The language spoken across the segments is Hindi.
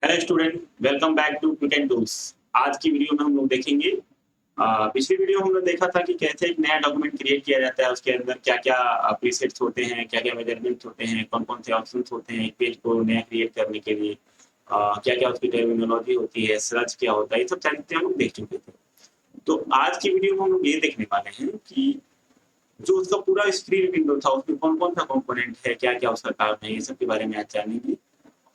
Hello student, welcome back to ट्विकएंटूल्स। आज की वीडियो में हम लोग देखेंगे। पिछली वीडियो में हमने देखा था कि कैसे एक नया डॉक्यूमेंट क्रिएट किया जाता है, उसके अंदर क्या-क्या प्रीसेट्स होते हैं, क्या-क्या मेजरमेंट्स होते हैं, कौन-कौन से ऑप्शंस होते हैं एक पेज को नया क्रिएट करने के लिए, क्या-क्या उसकी टर्मिनोलॉजी होती है, सर्च क्या होता है, ये सब सारी चीजें हम लोग देख चुके थे। तो आज की वीडियो में हम लोग ये देखने वाले हैं कि जो उसका पूरा स्क्रीन विंडो था, उसमें कौन-कौन सा कंपोनेंट है, क्या-क्या उसका काम है, ये सब के बारे में आज जानेंगे।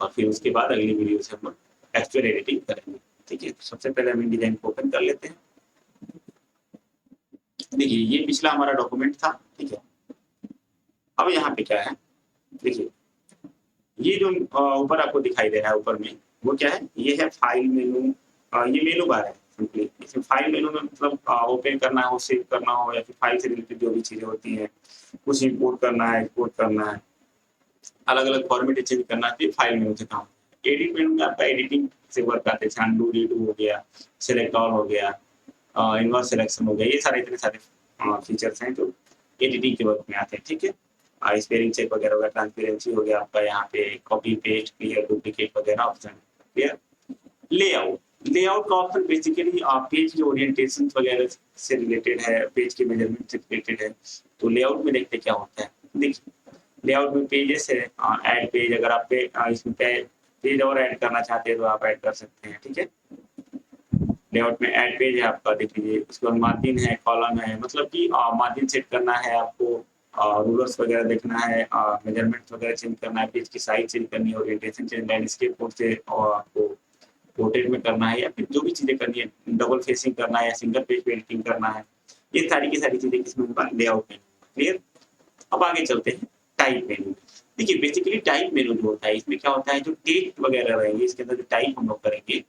और फिर उसके बाद अगली वीडियो से हम लोग एक्चुअल एडिटिंग करेंगे। ठीक है, तो सबसे पहले हम InDesign को ओपन कर लेते हैं। देखिए, ये पिछला हमारा डॉक्यूमेंट था। ठीक है, अब यहाँ पे क्या है, देखिए ये जो ऊपर आपको दिखाई दे रहा है ऊपर में, वो क्या है, ये है फाइल मेनू। ये मेनू बार है सिंपली। इसमें फाइल मेनू में मतलब ओपन करना हो, सेव करना हो, या फिर फाइल से रिलेटेड जो भी चीजें होती हैं, कुछ इंपोर्ट करना है, एक्सपोर्ट करना है, अलग अलग फॉर्मेट चेंज करना है, फाइल मेनू से काम। एडिट मेनू में आपका एडिटिंग से वर्क आते हैं, अनडू रीडू हो गया, सेलेक्ट ऑल हो गया, इनवर्स सिलेक्शन हो गया, ये सारे इतने सारे फीचर्स हैं जो एडिटिंग के वर्क में आते हैं। ठीक है, स्पेलिंग चेक वगैरह हो गया, ट्रांसपेरेंसी हो गया आपका, यहाँ पे कॉपी पेस्ट क्लियर डुप्लीकेट वगैरह ऑप्शन क्लियर। लेआउट, लेआउट का ऑप्शन बेसिकली पेज के ओरिएंटेशन वगैरह से रिलेटेड है, पेज के मेजरमेंट से रिलेटेड है। तो लेआउट में देखते क्या होता है। देखिए, लेआउट में पेजेस है, ऐड पेज, अगर आप इसमें पेज और ऐड करना चाहते हैं तो आप ऐड कर सकते हैं। ठीक है, लेआउट में ऐड पेज है आपका, देख लीजिए। उसके बाद मार्जिन है, कॉलम है, मतलब कि मार्जिन सेट करना है आपको, रूलर्स वगैरह देखना है, मेजरमेंट वगैरह चेंज करना है, पेज की साइज चेंज करनी है, ओरिएंटेशन चेंज, लैंडस्केप मोड से और आपको पोर्ट्रेट में करना है, या फिर जो भी चीजें करनी है, डबल फेसिंग करना है या सिंगल पेज पे एडिटिंग करना है, ये सारी की सारी चीजें किसमें होगा, लेआउट में। क्लियर। अब आगे चलते हैं टाइप मेनू। देखिए, बेसिकली टाइप मेनू जो होता है, इसमें क्या होता है, जो टेक्स्ट वगैरह रहेंगे, इसके अंदर जो टाइप हम लोग करेंगे,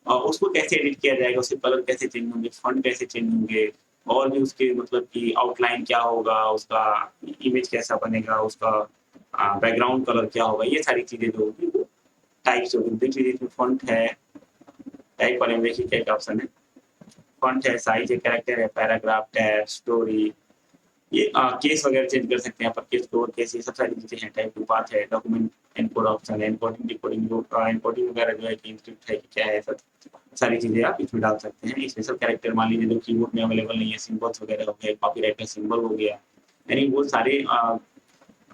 उसको कैसे एडिट किया जाएगा, उसके कलर कैसे चेंज होंगे, फॉन्ट कैसे चेंज होंगे, और भी उसके मतलब कि आउटलाइन क्या होगा, उसका इमेज कैसा बनेगा, उसका बैकग्राउंड कलर क्या होगा, ये सारी चीजें जो होगी वो टाइप से होगी। देख लीजिए, इसमें फॉन्ट है, टाइप वाले में देखिए क्या क्या ऑप्शन है, फॉन्ट है, साइज है, कैरेक्टर है, पैराग्राफ, टैग, स्टोरी, ये केस वगैरह चेंज कर सकते हैं, पर केस लोअर केस, ये सब सारी चीजें हैं। टाइप टू पाथ है, डॉक्यूमेंट एनकोड ऑप्शन है, एनकोडिंग डिकोडिंग, एनकोडिंग वगैरह जो है कि इंस्क्रिप्ट है कि क्या है, सब सारी चीजें आप इसमें डाल सकते हैं। इसमें सब कैरेक्टर मान लीजिए जो कीबोर्ड में अवेलेबल नहीं है, सिंबल्स वगैरह हो गए, कॉपीराइट का सिंबल हो गया, यानी वो सारे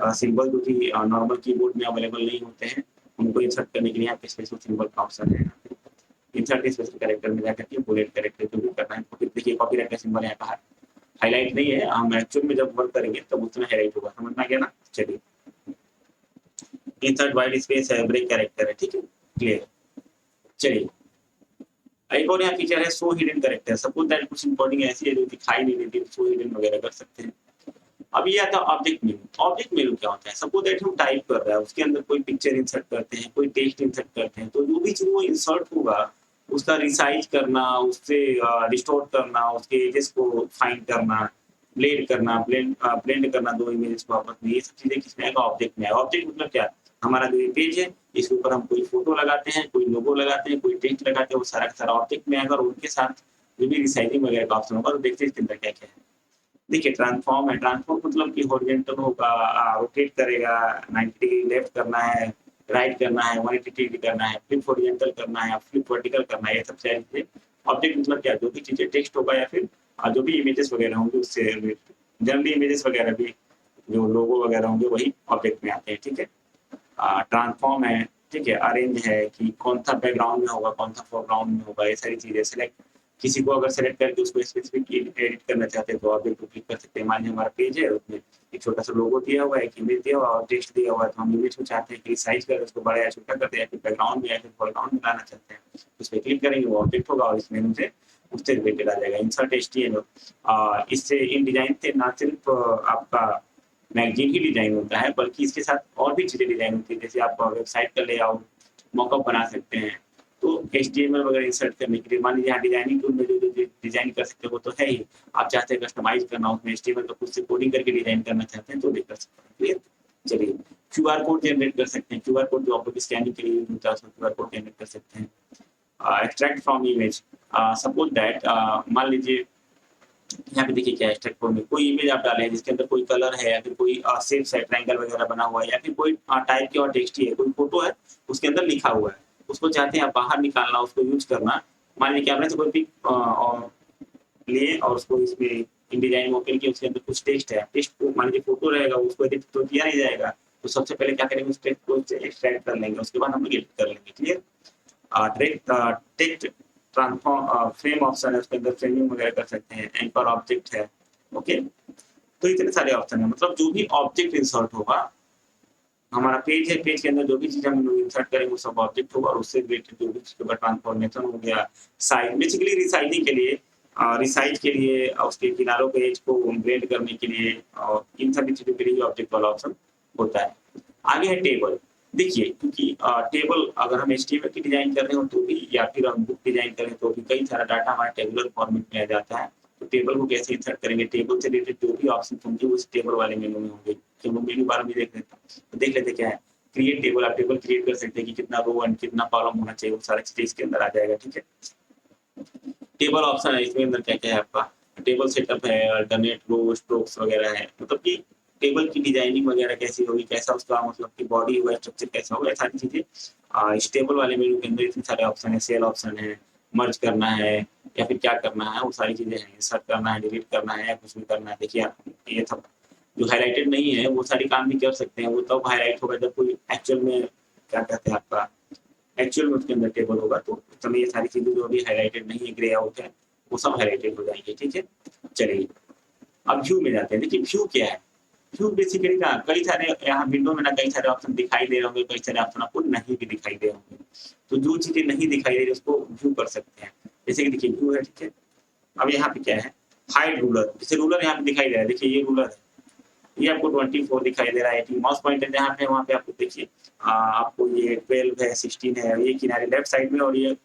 सिंबल जो कि नॉर्मल कीबोर्ड में अवेलेबल नहीं होते हैं, उनको इंसर्ट करने के लिए यहाँ पे स्पेशल सिंबल का ऑप्शन है। इंसर्ट स्पेशल कैरेक्टर में जाकर के बुलेट कैरेक्टर जो भी करना है, तो फिर देखिए कॉपीराइट का सिंबल यहाँ का हाईलाइट नहीं है, हम एक्चुअल में जब वर्क करेंगे तब उसमें हाईलाइट होगा, समझ में आ गया ना। चलिए, इंसर्ट वाइड स्पेस है, ब्रेक कैरेक्टर है। ठीक है, क्लियर। चलिए, एक और यहाँ फीचर है show hidden character. Suppose that कुछ इंपॉर्टेंट ऐसी है जो दिखाई नहीं देती, शो हिडन वगैरह कर सकते हैं। अब ये आता है ऑब्जेक्ट मेनू। ऑब्जेक्ट मेनू क्या होता है, सपोज दैट हम टाइप कर रहे हैं, उसके अंदर कोई पिक्चर इंसर्ट करते हैं, कोई टेक्स्ट इंसर्ट करते हैं, तो जो भी चीज वो इंसर्ट होगा उसका रिसाइज करना, उससे रिस्टोर करना, उसके एजेस को फाइंड करना, ब्लेंड करना, ब्लेंड करना दो इमेजेस को आपस में, ये सब चीजें किसमें आएगा, ऑब्जेक्ट में आएगा। ऑब्जेक्ट मतलब क्या, हमारा जो पेज है, इसके ऊपर हम कोई फोटो लगाते हैं, कोई लोगो लगाते हैं, कोई टेक्स्ट लगाते हैं, वो सारा का सारा ऑब्जेक्ट में आएगा, और उनके साथ जो भी रिसाइजिंग वगैरह का ऑप्शन होगा तो देखते हैं इसके अंदर क्या क्या है। देखिए, ट्रांसफॉर्म है, ट्रांसफॉर्म मतलब कि हॉरिजॉन्टल होगा, रोटेट करेगा, 90 डिग्री लेफ्ट करना है, राइट करना है, 180 डिग्री करना है, फ्लिप हॉरिजॉन्टल करना है, फ्लिप वर्टिकल करना है, ये सब सारी चीजें। ऑब्जेक्ट मतलब क्या, जो भी चीजें टेक्स्ट होगा या फिर जो भी इमेजेस वगैरह होंगे उससे रिलेटेड, जनरली इमेजेस वगैरह भी जो लोगो वगैरह होंगे वही ऑब्जेक्ट में आते हैं। ठीक है, ट्रांसफॉर्म है, ठीक है, अरेंज है कि कौन सा बैकग्राउंड में होगा, कौन सा फोरग्राउंड में होगा, ये सारी चीजें। सिलेक्ट, किसी को अगर सेलेक्ट करके उसको स्पेसिफिक एडिट करना चाहते हैं तो ऑब्जेक्ट को क्लिक कर सकते हैं। मान लीजिए हमारा पेज है, उसमें एक छोटा सा लोगो दिया हुआ है, एक इमेज दिया हुआ है और टेक्स्ट दिया हुआ है, तो हम इमेज को चाहते हैं कि साइज कर उसको बड़ा या छोटा कर दे, या फिर बैकग्राउंड में या फिर फोरग्राउंड में लाना चाहते हैं, उस पर क्लिक करेंगे, वो ऑब्जेक्ट होगा और इस मेनू से उससे रिलेटेड आ जाएगा। इंसर्ट एचटीएमएल, इससे इन डिजाइन से ना सिर्फ आपका मैगजीन ही डिजाइन होता है, बल्कि इसके साथ और भी चीजें डिजाइन होती है, जैसे आप वेबसाइट का लेआउट, मॉकअप बना सकते हैं। तो एचटीएमएल वगैरह इंसर्ट करने के लिए मान लीजिए यहाँ डिजाइनिंग टूल में जो डिजाइन कर सकते हैं वो तो है ही, आप चाहते हैं कस्टमाइज करना, उसमें एचटीएमएल तो खुद से कोडिंग करके डिजाइन करना चाहते हैं तो भी कर सकते हैं। क्लियर। चलिए, क्यूआर कोड जनरेट कर सकते हैं, क्यूआर कोड जो आप लोग स्कैनिंग के लिए यूज होता है उसमें क्यूआर कोड जनरेट कर सकते हैं। Extract from image, suppose that मान लीजिए यहाँ पे देखिए क्या है, एक्सट्रैक्ट फ्रॉम में कोई इमेज आप डाले हैं जिसके अंदर कोई कलर है या फिर कोई शेप है, ट्रायंगल वगैरह बना हुआ है, या फिर कोई टाइप के और टेक्स्ट ही है, कोई फोटो है उसके अंदर लिखा हुआ है, उसको चाहते हैं आप बाहर निकालना, उसको यूज करना, मान लीजिए कैमरे से कोई पिक और लिए और उसको इसमें InDesign में ओपन किया, उसके अंदर कुछ टेक्स्ट है, टेक्स्ट को मान लीजिए फोटो रहेगा, उसको एडिट तो किया नहीं जाएगा, तो सबसे पहले क्या करेंगे, उस टेक्स्ट को एक्सट्रैक्ट कर लेंगे, उसके बाद हम एडिट कर लेंगे। Clear? Text transform frame option है, उसके अंदर फ्रेमिंग वगैरह कर सकते हैं, एंकर ऑब्जेक्ट है। ओके, तो इतने सारे ऑप्शन है, मतलब जो भी ऑब्जेक्ट इंसर्ट होगा, हमारा पेज है, पेज के अंदर जो भी चीज हम इंसर्ट करेंगे वो सब ऑब्जेक्ट होगा, और उससे रिलेटेड जो भी उसके बाद ट्रांसफॉर्मेशन हो गया, साइज, बेसिकली रिसाइजिंग के लिए, रिसाइज के लिए, उसके किनारों के एज को ब्लेंड करने के लिए, और इन सभी चीजों के लिए ऑब्जेक्ट वाला ऑप्शन होता है। आगे है टेबल। देखिए, क्योंकि टेबल अगर हम HTML की डिजाइन कर रहे हो तो भी, या फिर हम बुक डिजाइन करें तो भी कई सारा डाटा हमारा टेबुलर फॉर्मेट में आ जाता है। तो टेबल को कैसे इंसर्ट करेंगे, टेबल से रिलेटेड जो भी ऑप्शन होंगे उस टेबल वाले मेनू में होंगे। तो वो मेनू बार में देख लेते हैं, तो देख लेते क्या है, क्रिएट टेबल। आप टेबल क्रिएट कर सकते हैं कि कितना रो एंड कितना कॉलम होना चाहिए, वो सारी चीजें इसके अंदर आ जाएगा। ठीक है, टेबल ऑप्शन है, इसमें अंदर क्या क्या है आपका, टेबल सेटअप है, अल्टरनेट रो, स्ट्रोक्स वगैरह है, मतलब कि टेबल की डिजाइनिंग वगैरह कैसी होगी, कैसा उसका मतलब कि बॉडी होगा, स्ट्रक्चर कैसा होगा, सारी चीजें इस टेबल वाले मेनू के अंदर इतने सारे ऑप्शन है। सेल ऑप्शन है, मर्ज करना है या फिर क्या करना है, वो सारी चीजें हैं, इंसर्ट करना है, डिलीट करना है, या कुछ भी करना है। देखिए ये सब जो हाईलाइटेड नहीं है वो सारी काम भी कर सकते हैं, वो तब हाईलाइट होगा जब कोई एक्चुअल में क्या कहते हैं आपका एक्चुअल में उसके अंदर टेबल होगा, तो उस समय ये सारी चीजें जो अभी हाईलाइटेड नहीं है, ग्रे आउट है, वो सब हाईलाइटेड हो जाएंगे। ठीक है, चलिए अब व्यू में जाते हैं। देखिए व्यू क्या है, व्यू बेसिकली ना कई सारे यहाँ विंडो में ना कई सारे ऑप्शन दिखाई दे रहे होंगे, कई सारे ऑप्शन आपको नहीं भी दिखाई दे होंगे, तो जो चीजें नहीं दिखाई दे रही उसको व्यू कर सकते हैं। जैसे कि देखिए व्यू है, ठीक है, अब यहाँ पे क्या है, हाइड रूलर, जैसे रूलर यहाँ पे दिखाई दे रहा है, देखिए ये रूलर है, ये आपको 24 दिखाई दे रहा है, 18 माउस पॉइंटर जहाँ पे वहाँ पे आपको देखिए आपको ये 12 है, 16 है, ये किनारे लेफ्ट साइड में, और ये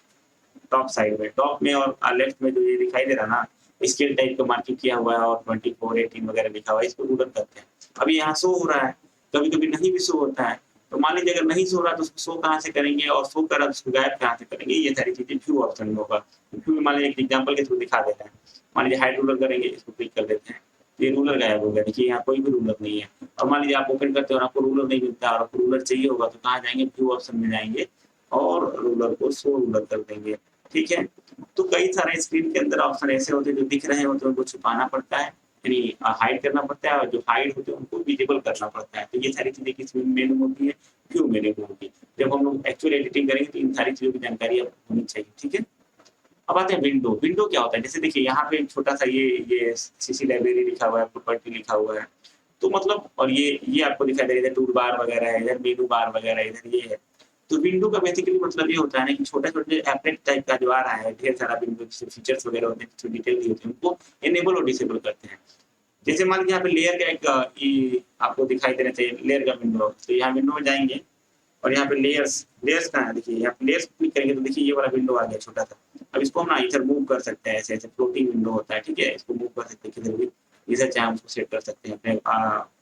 टॉप साइड में, टॉप में और लेफ्ट में जो ये दिखाई दे रहा है ना, स्केल टाइप का मार्किंग किया हुआ है, और 24, 18 वगैरह लिखा हुआ है, इसको रूलर करते हैं। अभी यहाँ शो हो रहा है, कभी कभी नहीं भी शो होता है, तो मान लीजिए अगर नहीं शो रहा तो उसको शो कहाँ से करेंगे, और शो करा तो उसको गायब कहाँ से करेंगे, ये सारी चीजें व्यू ऑप्शन में होगा। व्यू में मान लीजिए एक एग्जाम्पल के थ्रू दिखा देते हैं, मान लीजिए हाइड रूलर करेंगे, इसको क्लिक कर देते हैं, ये रूलर गायब हो गया, देखिए यहाँ कोई भी रूलर नहीं है। और मान लीजिए आप ओपन करते हो और आपको रूलर नहीं मिलता, और आपको रूलर चाहिए होगा तो कहाँ जाएंगे, व्यू ऑप्शन में जाएंगे और रूलर को शो रूलर कर देंगे। ठीक है, तो कई सारे स्क्रीन के अंदर ऑप्शन ऐसे होते हैं जो दिख रहे होते हैं, उनको छुपाना पड़ता है, यानी हाइड करना पड़ता है, और जो हाइड होते हैं उनको विजिबल करना पड़ता है। तो ये सारी चीजें किस मेनू में होती है, व्यू मेनू में होती है। जब हम लोग एक्चुअल एडिटिंग करेंगे तो इन सारी चीजों की जानकारी आपको होनी चाहिए। ठीक है, अब आते हैं विंडो। विंडो क्या होता है, जैसे देखिए यहाँ पे छोटा सा ये सीसी लाइब्रेरी लिखा हुआ है, प्रॉपर्टी लिखा हुआ है, तो मतलब, और ये आपको दिखाई दे रहा है, इधर टूल बार वगैरह है, इधर मेनू बार वगैरह, इधर ये है। तो विंडो का बेसिकली मतलब ये होता है ना कि छोटे-छोटे एप्लेट टाइप का जो आ रहा है, ढेर सारा विंडो फीचर्स वगैरह होते हैं, जो डिटेल होती है, उनको इनेबल और डिसेबल करते हैं। जैसे मान लीजिए यहाँ पे लेयर का एक ये आपको दिखाई देना चाहिए, लेयर का विंडो, तो यहाँ विंडो में जाएंगे और यहाँ पे लेयर्स, लेयर्स कहाँ है, देखिए यहाँ पे लेयर्स क्लिक करेंगे तो देखिए ये वाला विंडो आ गया छोटा सा। अब इसको हम ना इधर मूव कर सकते हैं, ऐसे ऐसे फ्लोटिंग विंडो होता है, ठीक है, इसको मूव कर सकते हैं किधर भी, इधर चाहे हम उसको सेट कर सकते हैं अपने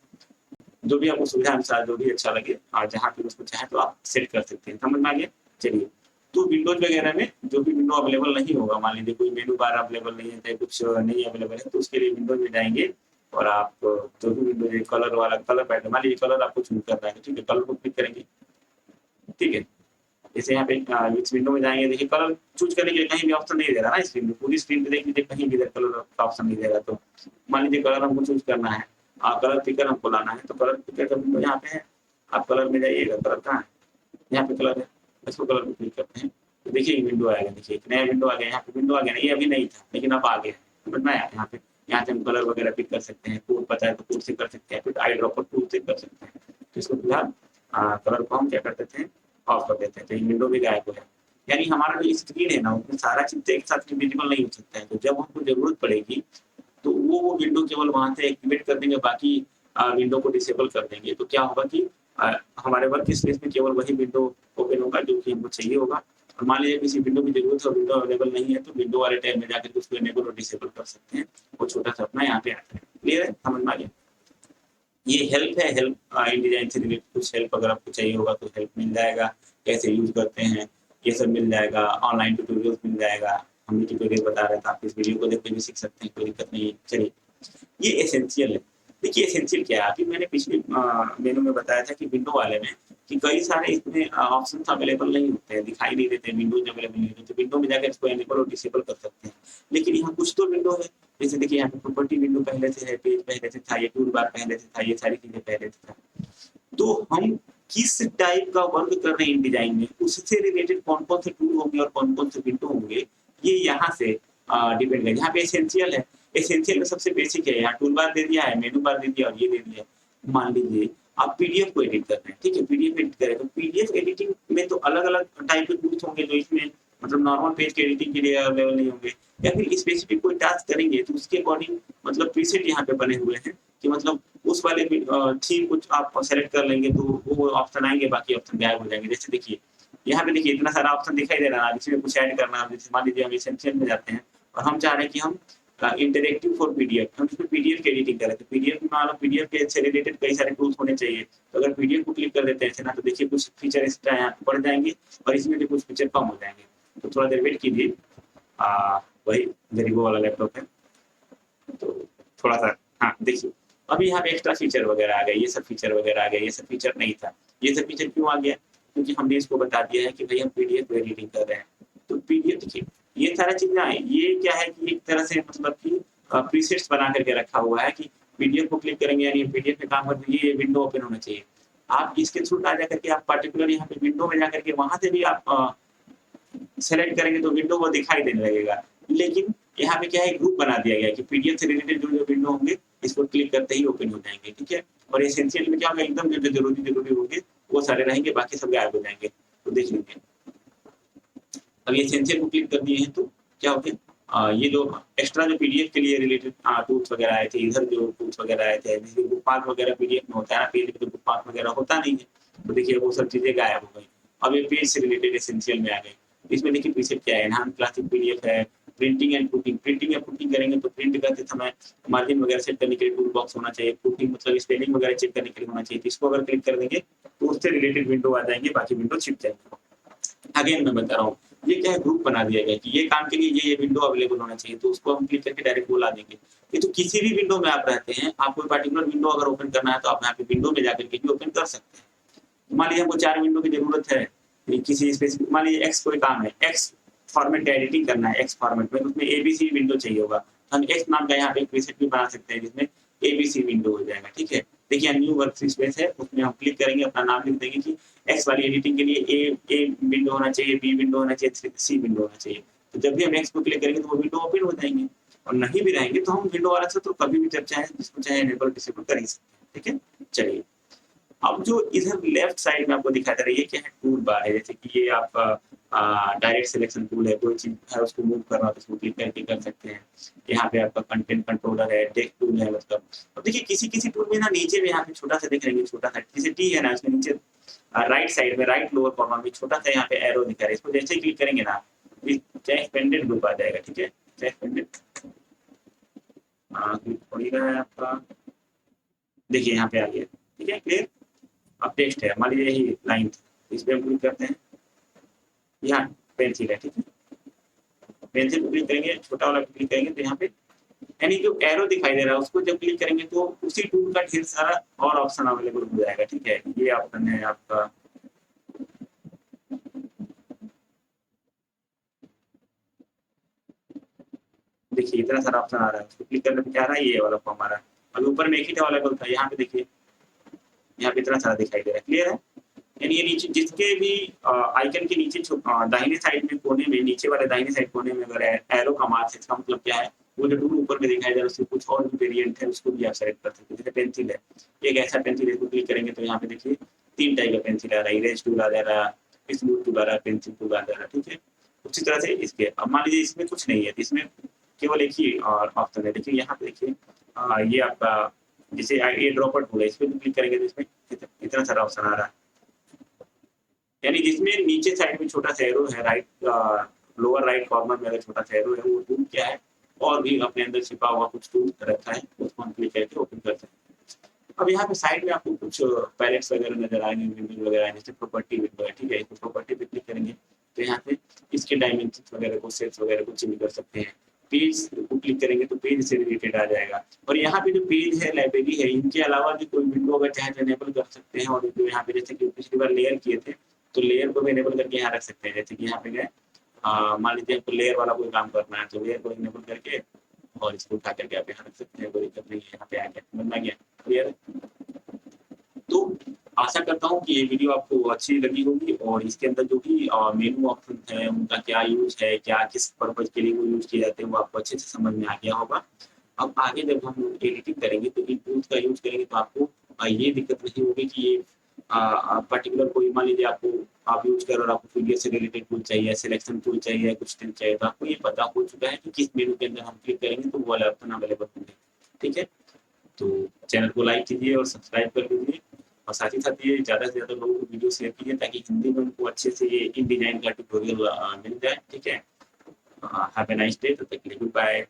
जो भी आपको सुविधा अनुसार जो भी अच्छा लगे, और जहाँ पे उसको चाहे तो आप सेट कर सकते हैं। समझ में आ गया? चलिए, तो विंडोज वगैरह में जो भी विंडो अवेलेबल नहीं होगा, मान लीजिए कोई मेनू बार अवेलेबल नहीं है, चाहे कुछ नहीं अवेलेबल है, तो उसके लिए विंडोज में जाएंगे और आप जो भी विंडो कलर वाला कलर पैटर्न, मान लीजिए कलर आपको चूज करना है, ठीक है, कलर को क्लिक करेंगे। ठीक है, जैसे यहाँ पे इस विंडो में जाएंगे, देखिए कलर चूज करने के लिए कहीं भी ऑप्शन नहीं दे रहा ना स्क्रीन में, पूरी स्क्रीन पे देख लीजिए कहीं भी इधर कलर का ऑप्शन नहीं दे रहा। तो मान लीजिए कलर हमको चूज करना है, कलर पिकर हमको लाना है, तो कलर पिकर का विंडो यहाँ पे है, आप कलर में जाइएगा, कलर कहाँ है, यहाँ पे कलर है, इसको कलर पे क्लिक करते हैं, तो देखिए विंडो आएगा, देखिए एक नया विंडो आ गया, यहाँ पे विंडो आ गया, ये अभी नहीं था लेकिन अब आ गया, समझ में आया? यहाँ से हम कलर वगैरह पिक कर सकते हैं, कोड पता है तो कोड से कर सकते हैं, फिर आई ड्रॉपर टूल से कर सकते हैं। तो इसको फिलहाल कलर को हम क्या कर देते हैं, ऑफ कर देते हैं, तो ये विंडो भी गायब हो गया। यानी हमारा जो स्क्रीन है ना, उसमें सारा चीज एक साथ विजिबल नहीं हो सकता है, तो जब हमको जरूरत पड़ेगी तो वो विंडो केवल वहां से एक्टिवेट कर देंगे, बाकी विंडो को डिसेबल कर देंगे। तो क्या होगा कि हमारे वर्क स्पेस में केवल वही विंडो ओपन होगा जो कि हमको चाहिए होगा। और मान लीजिए किसी विंडो की जरूरत है और विंडो अवेलेबल नहीं है, तो विंडो वाले टैब में जाकर उसको इनेबल और डिसेबल कर सकते हैं, वो छोटा सा अपना यहाँ पे आता है। क्लियर है? समझ में आ गया? ये हेल्प है, हेल्प InDesign से रिलेटेड कुछ हेल्प अगर आपको चाहिए होगा तो हेल्प मिल जाएगा, कैसे यूज करते हैं ये सब मिल जाएगा, ऑनलाइन ट्यूटोरियल्स मिल जाएगा, हम भी ट्यूटोरियल बता रहे थे, आप इस वीडियो को देख के भी सीख सकते हैं, कोई दिक्कत नहीं है। चलिए, ये एसेंशियल है। देखिए एसेंशियल क्या है, अभी मैंने पिछले मेनू में बताया था कि विंडो वाले में कि कई सारे इसमें ऑप्शन अवेलेबल नहीं होते हैं, दिखाई नहीं देते, विंडोज अवेलेबल नहीं होते, तो विंडो में जाकर इसको एनेबल और डिसेबल कर सकते हैं। लेकिन यहाँ कुछ तो विंडो है, जैसे देखिए यहाँ पे प्रॉपर्टी विंडो पहले से है, पेज पहले से था, ये टूल बार पहले से था, ये सारी चीजें पहले से था। तो हम किस टाइप का वर्क कर रहे हैं इन डिजाइन में, उससे रिलेटेड कौन कौन से टूल होंगे और कौन कौन से विंडो होंगे, ये यहाँ से डिपेंड करेगा। यहाँ पे एसेंशियल है, एसेंशियल में सबसे बेसिक है, यहाँ टूल बार दे दिया है, मेनू बार दे दिया और ये दे दिया है। मान लीजिए आप पीडीएफ को एडिट कर रहे हैं, ठीक है, पीडीएफ एडिट करें तो पीडीएफ एडिटिंग में तो अलग अलग टाइप के टूल्स होंगे जो इसमें मतलब नॉर्मल पेज के एडिटिंग के लिए अवेलेबल नहीं होंगे, या फिर स्पेसिफिक कोई टास्क करेंगे तो उसके अकॉर्डिंग मतलब प्रीसेट यहाँ पे बने हुए हैं कि मतलब उस वाले थीम कुछ आप सेलेक्ट कर लेंगे तो वो ऑप्शन आएंगे, बाकी ऑप्शन गायब हो जाएंगे। जैसे देखिए यहाँ पे देखिए इतना सारा ऑप्शन दिखाई दे रहा है, इसमें कुछ ऐड करना है, जैसे मान लीजिए हम एसेंशियल में जाते हैं और हम चाह रहे हैं कि हम इंटरेक्टिव फॉर पीडीएफ, हम इसमें पीडीएफ की एडिटिंग करें तो पीडीएफ में मान लो पीडीएफ के से रिलेटेड कई सारे टूल्स होने चाहिए, तो अगर पीडीएफ को क्लिक कर देते हैं ना तो देखिए कुछ फीचर एक्स्ट्रा यहाँ पे बढ़ जाएंगे और इसमें भी कुछ फीचर कम हो जाएंगे। तो थोड़ा देर वेट कीजिए, वही मेरी वो वाला लैपटॉप है तो थोड़ा सा, हाँ देखिए अभी यहाँ पे एक्स्ट्रा फीचर वगैरह आ गए, ये सब फीचर वगैरह आ गए, ये सब फीचर नहीं था। ये सब फीचर क्यों आ गया, क्योंकि हमने इसको बता दिया है कि भाई हम पीडीएफ एडिटिंग कर रहे हैं। तो पीडीएफ देखिए ये सारा चीजें आए, ये क्या है कि एक तरह से मतलब कि प्रीसेट्स बना करके रखा हुआ है कि पीडीएफ को क्लिक करेंगे यानी पीडीएफ में काम करते ये विंडो ओपन होना चाहिए। आप इसके थ्रू आ जाकर के आप पर्टिकुलर यहाँ पे विंडो में जाकर के वहां से भी आप सेलेक्ट करेंगे तो विंडो वो दिखाई देने लगेगा। लेकिन यहाँ पे क्या है, ग्रुप बना दिया गया कि पीडीएफ से रिलेटेड जो जो विंडो होंगे इसको क्लिक करते ही ओपन हो जाएंगे, ठीक है। और एसेंशियल में क्या होगा, एकदम जो जरूरी होंगे वो सारे रहेंगे, बाकी सब गायब हो जाएंगे। तो देख लीजिए अब ये एसेंशियल को क्लिक कर दिए हैं तो क्या हो गया, ये जो एक्स्ट्रा जो पीडीएफ के लिए रिलेटेड टूल्स वगैरह आए थे, इधर जो टूल्स वगैरह आए थे, जैसे बुक मार्क वगैरह पीडीएफ में होता है ना, पेज में तो बुक मार्क वगैरह होता नहीं है, तो देखिए वो सब चीजें गायब हो गई। अब ये पेज से रिलेटेड एसेंशियल में आ गई। इसमें देखिए प्रीसेट क्या है, एनहांस क्लासिक पीडीएफ है, प्रिंटिंग एंड पुटिंग, प्रिंटिंग या पुटिंग करेंगे तो प्रिंट करते समय मार्जिन वगैरह सेट करने के लिए टूल बॉक्स होना चाहिए, पुटिंग मतलब स्पेलिंग वगैरह चेक करने के लिए होना चाहिए। तो इसको अगर क्लिक कर देंगे तो उससे रिलेटेड विंडो आ जाएंगे, बाकी विंडो छिप जाएंगे। अगेन मैं बता रहा हूँ, ये क्या है, ग्रुप बना दिया गया कि ये काम के लिए ये विंडो अवेलेबल होना चाहिए, तो उसको हम क्लिक करके डायरेक्ट वो ला देंगे। ये तो किसी भी विंडो में आप रहते हैं, आप कोई पर्टिकुलर विंडो अगर ओपन करना है तो आप यहाँ पे विंडो में जाकर के भी ओपन कर सकते हैं। मान लीजिए हमको 4 विंडो की जरूरत है किसी स्पेसिफिक, मान लीजिए एक्स कोई काम है, एक्स फॉर्मेट एडिटिंग करना है एक्स फॉर्मेट में, तो उसमें एबीसी विंडो चाहिए होगा, हम एक्स नाम का यहाँ पे प्रीसेट भी बना सकते हैं जिसमें एबीसी विंडो हो जाएगा, ठीक है। देखिए न्यू वर्क स्पेस है, उसमें हम क्लिक करेंगे, अपना नाम लिख देंगे कि एक्स वाली एडिटिंग के लिए ए विंडो होना चाहिए, बी विंडो होना चाहिए, सी विंडो होना चाहिए। तो जब भी हम एक्स को क्लिक करेंगे तो वो विंडो ओपन हो जाएंगे, और नहीं भी रहेंगे तो हम विंडो वाला से तो कभी भी जब चाहे जिसको चाहे एनेबल डिसेबल कर ही सकते हैं, ठीक है। चलिए अब जो इधर लेफ्ट साइड में आपको दिखाई दे रहा है, ये क्या है, टूल बार है। जैसे कि ये आपका डायरेक्ट सिलेक्शन टूल है, कोई चीज है उसको मूव करना तो उसको क्लिक करके कर सकते हैं। यहाँ पे आपका कंटेंट कंट्रोलर है, टेक्स्ट टूल है, मतलब अब देखिए किसी किसी टूल में ना नीचे में यहाँ पे छोटा सा देख रहे हैं, छोटा सा जैसे टी है ना, उसके नीचे राइट साइड में राइट लोअर कॉर्नर में छोटा सा यहाँ पे एरो दिखा रहा है, इसको जैसे ही क्लिक करेंगे ना एक्सपेंडेड ग्रुप आ जाएगा, ठीक है। एक्सपेंडेड हो ही रहा है आपका, देखिए यहाँ पे आ गया, ठीक है, क्लियर। अब टेक्स्ट है, मान लीजिए यही लाइन, इस पे हम क्लिक करते हैं, यहाँ पेंसिल है, ठीक है, पेंसिल को क्लिक करेंगे, छोटा वाला क्लिक करेंगे तो यहाँ पे यानी जो एरो दिखाई दे रहा है उसको जब क्लिक करेंगे तो उसी टूल का ढेर सारा और ऑप्शन अवेलेबल हो जाएगा, ठीक है। ये ऑप्शन है आपका, देखिए इतना सारा ऑप्शन आ रहा है, उसको क्लिक करने पे क्या आ रहा है, ये वाला फॉर्म आ रहा है। अभी ऊपर में एक ही अवेलेबल था, यहाँ पे देखिए यहाँ पे इतना सारा दिखाई दे रहा है, क्लियर है। यानी ये नीचे जिसके भी आइकन के नीचे दाहिने साइड में कोने में, नीचे वाले दाहिने साइड कोने में अगर एरो का मार्क है, इसका मतलब क्या है, वो जो टूल ऊपर में दिखाई दे रहा है उससे कुछ और भी वेरिएंट है, उसको भी आप सेलेक्ट कर सकते हैं। जैसे पेंसिल है, एक ऐसा पेंसिल है, इसको क्लिक करेंगे तो यहाँ पे देखिए 3 टाइप का पेंसिल आ रहा है, इरेज टूल आ जा रहा है, स्मूथ टूल आ रहा है, पेंसिल टूल आ जा रहा है, ठीक है। उसी तरह से इसके अब मान लीजिए इसमें कुछ नहीं है, इसमें केवल एक ही ऑप्शन है, देखिए यहाँ पे देखिए ये आपका जैसे ये ड्रॉपर टूल है, इस पर क्लिक करेंगे तो इसमें इतना सारा ऑप्शन आ रहा है। यानी जिसमें नीचे साइड में छोटा सा एरो है, राइट लोअर राइट कॉर्नर में अगर छोटा सा एरो है, वो टूल क्या है, और भी अपने अंदर छिपा हुआ कुछ टूल रखा है, उसको हम क्लिक करके ओपन कर सकते हैं। अब यहाँ पे साइड में आपको कुछ पैलेट्स वगैरह नजर आएंगे, विंडो वगैरह, जैसे प्रॉपर्टी विंडो है, ठीक है। इसको प्रॉपर्टी पे क्लिक करेंगे तो यहाँ पे इसके डायमेंशन वगैरह को, सेल्स वगैरह को चेंज कर सकते हैं। पेज को क्लिक क्लिक करेंगे तो पेज से रिलेटेड आ जाएगा। और यहाँ पे जो पेज है, लाइब्रेरी है, इनके अलावा भी कोई विंडो अगर चाहे तो इनेबल कर सकते हैं। और जो यहाँ पे जैसे कि पिछली बार लेयर किए थे तो लेयर को भी इनेबल करके यहाँ रख सकते हैं। जैसे कि यहाँ पे गए, मान लीजिए आपको लेयर वाला कोई काम करना है तो लेयर को इनेबल करके और इसको उठा करके आप यहाँ रख सकते हैं, कोई दिक्कत नहीं है। यहाँ पे आके बनना गया क्लियर। तो आशा करता हूँ कि ये वीडियो आपको अच्छी लगी होगी और इसके अंदर जो भी मेनू ऑप्शन है उनका क्या यूज है, क्या किस पर्पज के लिए वो यूज किए जाते हैं, वो आपको अच्छे से समझ में आ गया होगा। अब आगे जब हम एडिटिंग करेंगे तो इन टूल्स का यूज करेंगे तो आपको ये दिक्कत नहीं होगी कि ये पर्टिकुलर कोई, मान लीजिए आपको आप यूज कर रहे हो, आपको पीडीएफ से रिलेटेड टूल चाहिए, सिलेक्शन टूल चाहिए, कुछ टूल चाहिए, तो आपको ये पता हो चुका है कि किस मेनू के अंदर हम क्लिक करेंगे तो वो वाला ऑप्शन अवेलेबल होंगे। ठीक है, तो चैनल को लाइक कीजिए और सब्सक्राइब कर दीजिए और साथ ही साथ ये ज़्यादा से ज़्यादा लोगों को वीडियो शेयर कीजिए ताकि हिंदी में उनको अच्छे से ये इन डिजाइन का ट्यूटोरियल मिल जाए। ठीक है, हैव ए नाइस डे, तब तक के लिए गुड बाय।